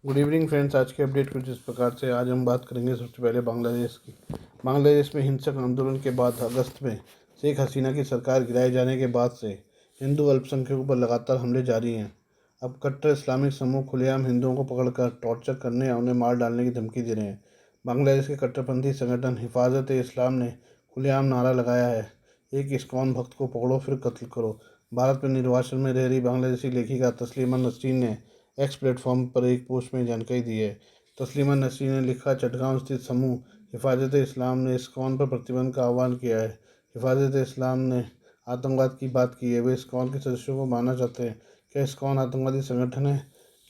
Good evening friends. आज के update कुछ इस प्रकार से। आज हम बात करेंगे सबसे पहले बांग्लादेश की। बांग्लादेश में हिंसक आंदोलन के बाद अगस्त में शेख हसीना की सरकार गिराए जाने के बाद से हिंदू अल्पसंख्यकों पर लगातार हमले जारी हैं। अब कट्टर इस्लामिक समूह खुलेआम हिंदुओं को पकड़कर टॉर्चर करने और उन्हें मार डालने की धमकी दे रहे हैं। बांग्लादेश के कट्टरपंथी संगठन हिफाजत ए इस्लाम ने खुलेआम नारा लगाया है, एक इस्कॉन भक्त को पकड़ो फिर कत्ल करो। भारत में निर्वासन में रह रही बांग्लादेशी लेखिका तस्लीमा नसरीन ने एक्स प्लेटफॉर्म पर एक पोस्ट में जानकारी दी है। तस्लीमा नसरीन ने लिखा, चटगांव स्थित समूह हिफाजत इस्लाम ने इस्कॉन पर प्रतिबंध का आह्वान किया है। हिफाजत इस्लाम ने आतंकवाद की बात की है। वे इस्कॉन के सदस्यों को मानना चाहते हैं। क्या इस्कॉन आतंकवादी संगठन है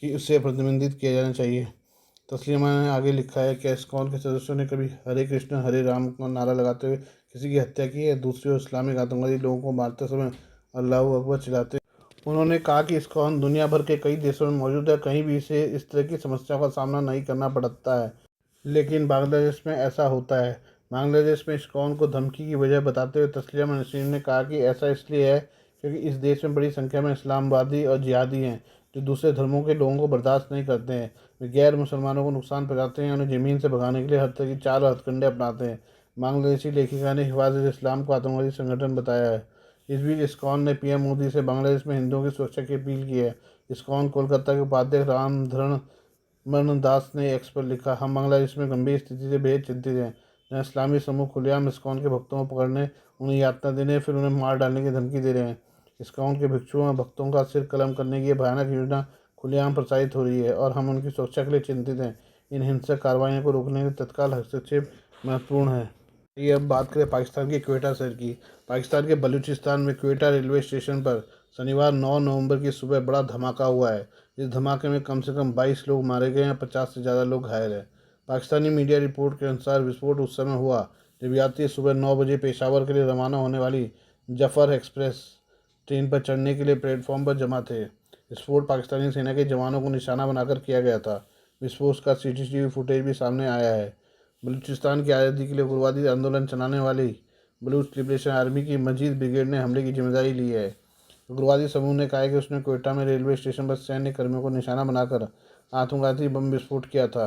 कि उसे प्रतिबंधित किया जाना चाहिए? तस्लीमा ने आगे लिखा है, क्या इस्कॉन के सदस्यों ने कभी हरे कृष्ण हरे राम का नारा लगाते हुए किसी की हत्या की है? दूसरी ओर इस्लामिक आतंकवादी लोगों को मारते समय अल्लाह अकबर चिल्लाते। उन्होंने कहा कि इस्कॉन दुनिया भर के कई देशों में मौजूद है, कहीं भी इसे इस तरह की समस्याओं का सामना नहीं करना पड़ता है, लेकिन बांग्लादेश में ऐसा होता है। बांग्लादेश में इस्कॉन को धमकी की वजह बताते हुए तस्लीमा नसरीन ने कहा कि ऐसा इसलिए है क्योंकि इस देश में बड़ी संख्या में इस्लामवादी और जिहादी हैं जो दूसरे धर्मों के लोगों को बर्दाश्त नहीं करते हैं। वे गैर मुसलमानों को नुकसान पहुंचाते हैं और उन्हें ज़मीन से भगाने के लिए हर तरह की चाल और हथकंडे अपनाते हैं। बांग्लादेशी लेखिका ने हिफाजत इस्लाम को आतंकवादी संगठन बताया है। इस बीच इस्कॉन ने पीएम मोदी से बांग्लादेश में हिंदुओं की सुरक्षा की अपील की है। इस्कॉन कोलकाता के उपाध्यक्ष रामधरण दास ने एक्स पर लिखा, हम बांग्लादेश में गंभीर स्थिति से बेहद चिंतित हैं, जहाँ इस्लामी समूह खुलेआम इस्कॉन के भक्तों को पकड़ने, उन्हें यातना देने फिर उन्हें मार डालने की धमकी दे रहे हैं। इस्कॉन के भिक्षुओं और भक्तों का सिर कलम करने की यह भयानक योजना खुलेआम प्रसारित हो रही है और हम उनकी सुरक्षा के लिए चिंतित हैं। इन हिंसक कार्रवाइयों को रोकने के तत्काल हस्तक्षेप महत्वपूर्ण है। ये अब बात करें पाकिस्तान के क्वेटा शहर की। पाकिस्तान के बलूचिस्तान में क्वेटा रेलवे स्टेशन पर शनिवार 9 नवंबर की सुबह बड़ा धमाका हुआ है। इस धमाके में कम से कम 22 लोग मारे गए हैं, 50 से ज़्यादा लोग घायल हैं। पाकिस्तानी मीडिया रिपोर्ट के अनुसार विस्फोट उस समय हुआ जब यात्री सुबह 9 बजे पेशावर के लिए रवाना होने वाली जफर एक्सप्रेस ट्रेन पर चढ़ने के लिए प्लेटफॉर्म पर जमा थे। विस्फोट पाकिस्तानी सेना के जवानों को निशाना बनाकर किया गया था। विस्फोट का सीसीटीवी फुटेज भी सामने आया है। बलूचिस्तान की आज़ादी के लिए उग्रवादी आंदोलन चलाने वाली बलूच लिबरेशन आर्मी की मजीद ब्रिगेड ने हमले की जिम्मेदारी ली है। उग्रवादी समूह ने कहा है कि उसने क्वेटा में रेलवे स्टेशन पर सैन्य कर्मियों को निशाना बनाकर आत्मघाती बम विस्फोट किया था।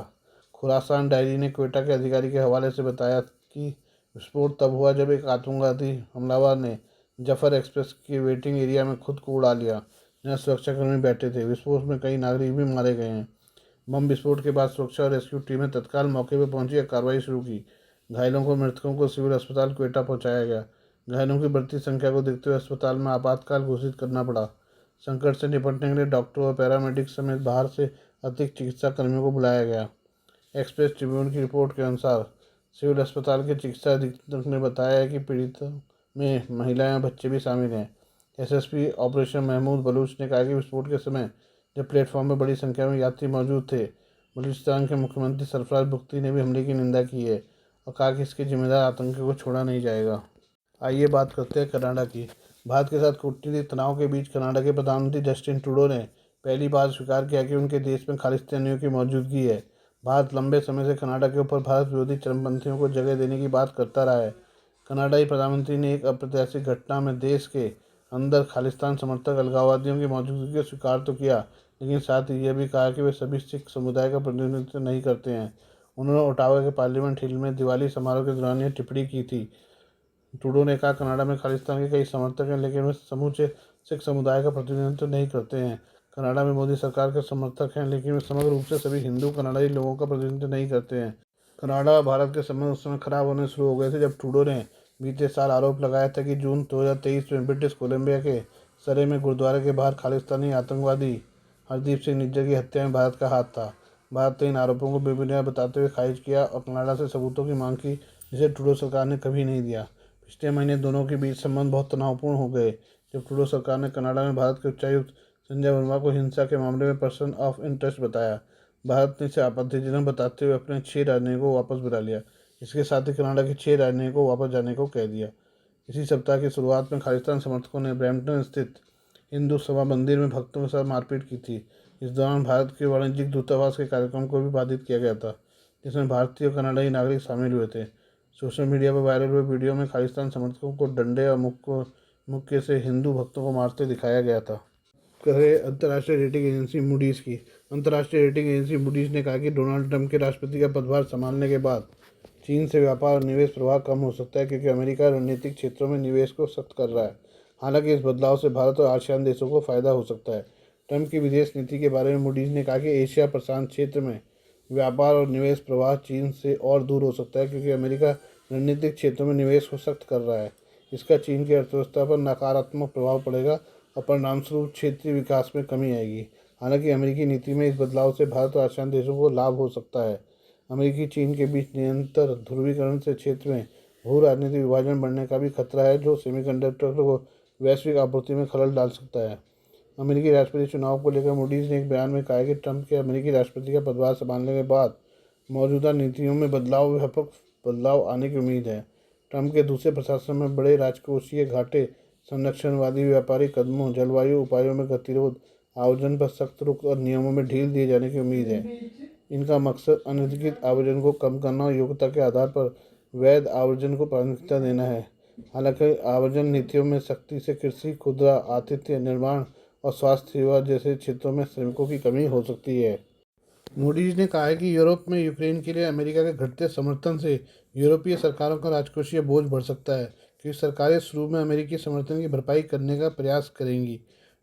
खुरासान डायरी ने क्वेटा के अधिकारी के हवाले से बताया कि विस्फोट तब हुआ जब एक आत्मघाती हमलावर ने जफर एक्सप्रेस के वेटिंग एरिया में खुद को उड़ा लिया, जहां सुरक्षाकर्मी बैठे थे। विस्फोट में कई नागरिक भी मारे गए हैं। बम विस्फोट के बाद सुरक्षा और रेस्क्यू टीमें तत्काल मौके पर पहुंची और कार्रवाई शुरू की। घायलों को मृतकों को सिविल अस्पताल क्वेटा पहुंचाया गया। घायलों की बढ़ती संख्या को देखते हुए अस्पताल में आपातकाल घोषित करना पड़ा। संकट से निपटने के लिए डॉक्टरों और पैरामेडिक समेत बाहर से अतिरिक्त चिकित्सा कर्मियों को बुलाया गया। एक्सप्रेस ट्रिब्यून की रिपोर्ट के अनुसार सिविल अस्पताल के चिकित्सा अधीक्षक ने बताया है कि पीड़ितों में महिलाएं और बच्चे भी शामिल हैं। एसएसपी ऑपरेशन महमूद बलूच ने कहा कि विस्फोट के समय जब प्लेटफॉर्म पर बड़ी संख्या में यात्री मौजूद थे, बलूचिस्तान के मुख्यमंत्री सरफराज बुख्ती ने भी हमले की निंदा की है और कहा कि इसके जिम्मेदार आतंकियों को छोड़ा नहीं जाएगा। आइए बात करते हैं कनाडा की। भारत के साथ कूटनीतिक तनाव के बीच कनाडा के प्रधानमंत्री जस्टिन ट्रूडो ने पहली बार स्वीकार किया कि उनके देश में खालिस्तानियों की मौजूदगी है। भारत लंबे समय से कनाडा के ऊपर भारत विरोधी चरमपंथियों को जगह देने की बात करता रहा है। कनाडाई प्रधानमंत्री ने एक अप्रत्याशित घटना में देश के अंदर खालिस्तान समर्थक अलगाववादियों की मौजूदगी को स्वीकार तो किया, लेकिन साथ ही यह भी कहा कि वे सभी सिख समुदाय का प्रतिनिधित्व नहीं करते हैं। उन्होंने ओटावा के पार्लियामेंट हिल में दिवाली समारोह के दौरान यह टिप्पणी की थी। ट्रूडो ने कहा, कनाडा में खालिस्तान के कई समर्थक हैं, लेकिन वे समूचे सिख समुदाय का प्रतिनिधित्व नहीं करते हैं। कनाडा में मोदी सरकार के समर्थक हैं, लेकिन वे समग्र रूप से सभी हिंदू कनाडाई लोगों का प्रतिनिधित्व नहीं करते हैं। कनाडा और भारत के संबंध उस समय खराब होने शुरू हो गए थे जब ट्रूडो ने बीते साल आरोप लगाया था कि जून 2023 में ब्रिटिश कोलंबिया के सरे में गुरुद्वारे के बाहर खालिस्तानी आतंकवादी हरदीप सिंह निज्जर की हत्या में भारत का हाथ था। भारत ने इन आरोपों को बेबुनियाद बताते हुए खारिज किया और कनाडा से सबूतों की मांग की, जिसे ट्रूडो सरकार ने कभी नहीं दिया। पिछले महीने दोनों के बीच संबंध बहुत तनावपूर्ण हो गए जब ट्रूडो सरकार ने कनाडा में भारत के उच्चायुक्त संजय वर्मा को हिंसा के मामले में पर्सन ऑफ इंटरेस्ट बताया। भारत ने इसे आपत्तिजनक बताते हुए अपने 6 राजनयिकों को वापस बुला लिया। इसके साथ ही कनाडा के 6 राजनयिकों को वापस जाने को कह दिया। इसी सप्ताह की शुरुआत में खालिस्तान समर्थकों ने ब्रैम्पटन स्थित हिंदू सभा मंदिर में भक्तों के साथ मारपीट की थी। इस दौरान भारत के वाणिज्यिक दूतावास के कार्यक्रम को भी बाधित किया गया था, जिसमें भारतीय और कनाडाई नागरिक शामिल हुए थे। सोशल मीडिया पर वायरल हुए वीडियो में खालिस्तान समर्थकों को डंडे और मुक्के से हिंदू भक्तों को मारते दिखाया गया था। करें अंतर्राष्ट्रीय रेटिंग एजेंसी मूडीज़ की। अंतर्राष्ट्रीय रेटिंग एजेंसी मूडीज़ ने कहा कि डोनाल्ड ट्रंप के राष्ट्रपति का पदभार संभालने के बाद चीन से व्यापार और निवेश प्रवाह कम हो सकता है, क्योंकि अमेरिका रणनीतिक क्षेत्रों में निवेश को सख्त कर रहा है। हालांकि इस बदलाव से भारत और आसियान देशों को फायदा हो सकता है। ट्रंप की विदेश नीति के बारे में मूडीज़ ने कहा कि एशिया प्रशांत क्षेत्र में व्यापार और निवेश प्रवाह चीन से और दूर हो सकता है, क्योंकि अमेरिका रणनीतिक क्षेत्रों में निवेश को सख्त कर रहा है। इसका चीन की अर्थव्यवस्था पर नकारात्मक प्रभाव पड़ेगा और परिणामस्वरूप क्षेत्रीय विकास में कमी आएगी। हालांकि अमेरिकी नीति में इस बदलाव से भारत और आसियान देशों को लाभ हो सकता है। अमेरिकी चीन के बीच निरंतर ध्रुवीकरण से क्षेत्र में भू राजनीतिक विभाजन बढ़ने का भी खतरा है, जो सेमीकंडक्टर को वैश्विक आपूर्ति में खलल डाल सकता है। अमेरिकी राष्ट्रपति चुनाव को लेकर मूडीज़ ने एक बयान में कहा कि ट्रंप के अमेरिकी राष्ट्रपति का पदभार संभालने के बाद मौजूदा नीतियों में व्यापक बदलाव आने की उम्मीद है। ट्रंप के दूसरे प्रशासन में बड़े राजकोषीय घाटे, संरक्षणवादी व्यापारिक कदमों, जलवायु उपायों में गतिरोध, आयोजन पर सख्त रुख और नियमों में ढील दिए जाने की उम्मीद है। इनका मकसद अनधिकृत आयोजन को कम करना और योग्यता के आधार पर वैध आयोजन को प्राथमिकता देना है। हालांकि आयोजन नीतियों में सख्ती से कृषि, खुदरा, आतिथ्य, निर्माण और स्वास्थ्य सेवा जैसे क्षेत्रों में श्रमिकों की कमी हो सकती है। मूडीज ने कहा है कि यूरोप में यूक्रेन के लिए अमेरिका के घटते समर्थन से यूरोपीय सरकारों का राजकोषीय बोझ बढ़ सकता है, क्योंकि सरकारें शुरू में अमेरिकी समर्थन की भरपाई करने का प्रयास करेंगी।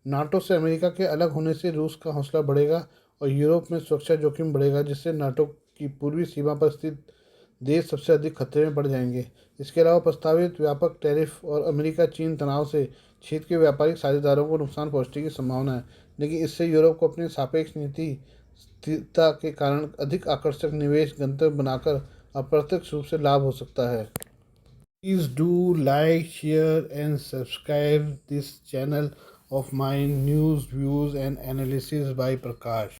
नाटो से अमेरिका के अलग होने से रूस का हौसला बढ़ेगा और यूरोप में सुरक्षा जोखिम बढ़ेगा, जिससे नाटो की पूर्वी सीमा पर स्थित देश सबसे अधिक खतरे में पड़ जाएंगे। इसके अलावा प्रस्तावित व्यापक टैरिफ और अमेरिका चीन तनाव से क्षेत्र के व्यापारिक साझेदारों को नुकसान पहुंचने की संभावना है, लेकिन इससे यूरोप को अपनी सापेक्ष नीति स्थिरता के कारण अधिक आकर्षक निवेश गंतव्य बनाकर अप्रत्यक्ष रूप से लाभ हो सकता है। Please do like, share and subscribe this channel of my news, views and analysis by Prakash.